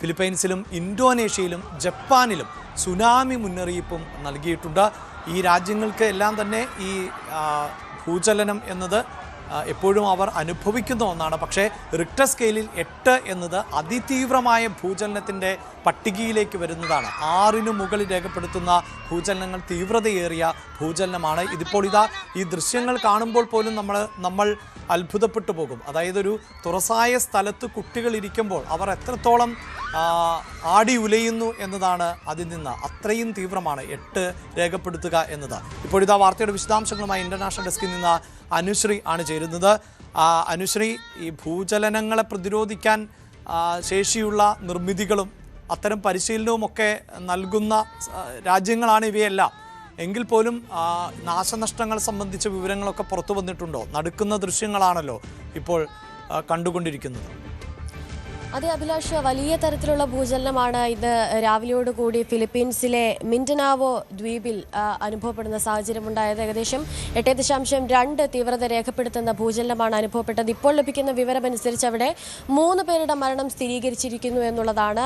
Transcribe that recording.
ഫിലിപ്പൈൻസിലും ഇന്തോനേഷ്യയിലും ജപ്പാനിലും tsunami മുന്നറിയിപ്പും നൽകിയിട്ടുണ്ട്. ഈ രാജ്യങ്ങൾക്ക് എല്ലാം തന്നെ ഈ ഭൂചലനം എന്നത് എപ്പോഴും അവർ അനുഭവിക്കുന്ന ഒന്നാണ്. പക്ഷേ റിക്ടർ സ്കെയിലിൽ 8 എന്നത് അതിതീവ്രമായ ഭൂചലനത്തിൻ്റെ പട്ടികയിലേക്ക് വരുന്നതാണ്. 6-ന് മുകളിൽ രേഖപ്പെടുത്തുന്ന ഭൂചലനങ്ങൾ തീവ്രതയേറിയ ഭൂചലനമാണ്. ഇതിപ്പോൾ ഈ ദൃശ്യങ്ങൾ കാണുമ്പോൾ പോലും നമ്മൾ അത്ഭുതപ്പെട്ടു പോകും. അതായത് ഒരു തുറസായ സ്ഥലത്ത് കുട്ടികൾ ഇരിക്കുമ്പോൾ അവർ എത്രത്തോളം ആടി ഉലയുന്നു എന്നതാണ് അതിൽ നിന്ന്. അത്രയും തീവ്രമാണ് 8 രേഖപ്പെടുത്തുക എന്നത്. ഇപ്പോൾ വാർത്തയുടെ വിശദാംശങ്ങളുമായി ഇന്റർനാഷണൽ ഡെസ്കിൽ നിന്ന് അനുശ്രീ ആണ് ചേരുന്നത്. അനുശ്രീ, ഈ ഭൂചലനങ്ങളെ പ്രതിരോധിക്കാൻ ശേഷിയുള്ള നിർമ്മിതികളും അത്തരം പരിശീലനവും ഒക്കെ നൽകുന്ന രാജ്യങ്ങളാണ് ഇവയെല്ലാം. എങ്കിൽ പോലും നാശനഷ്ടങ്ങൾ സംബന്ധിച്ച വിവരങ്ങളൊക്കെ പുറത്തു വന്നിട്ടുണ്ടോ? നടുക്കുന്ന ദൃശ്യങ്ങളാണല്ലോ ഇപ്പോൾ കണ്ടുകൊണ്ടിരിക്കുന്നത്. അതെ അഭിലാഷ്, വലിയ തരത്തിലുള്ള ഭൂചലനമാണ് ഇന്ന് രാവിലെയോടുകൂടി ഫിലിപ്പീൻസിലെ മിൻഡനാവോ ദ്വീപിൽ അനുഭവപ്പെടുന്ന സാഹചര്യമുണ്ടായത്. ഏകദേശം 8.2 തീവ്രത രേഖപ്പെടുത്തുന്ന ഭൂചലനമാണ് അനുഭവപ്പെട്ടത്. ഇപ്പോൾ ലഭിക്കുന്ന വിവരമനുസരിച്ച് അവിടെ 3 പേരുടെ മരണം സ്ഥിരീകരിച്ചിരിക്കുന്നു എന്നുള്ളതാണ്.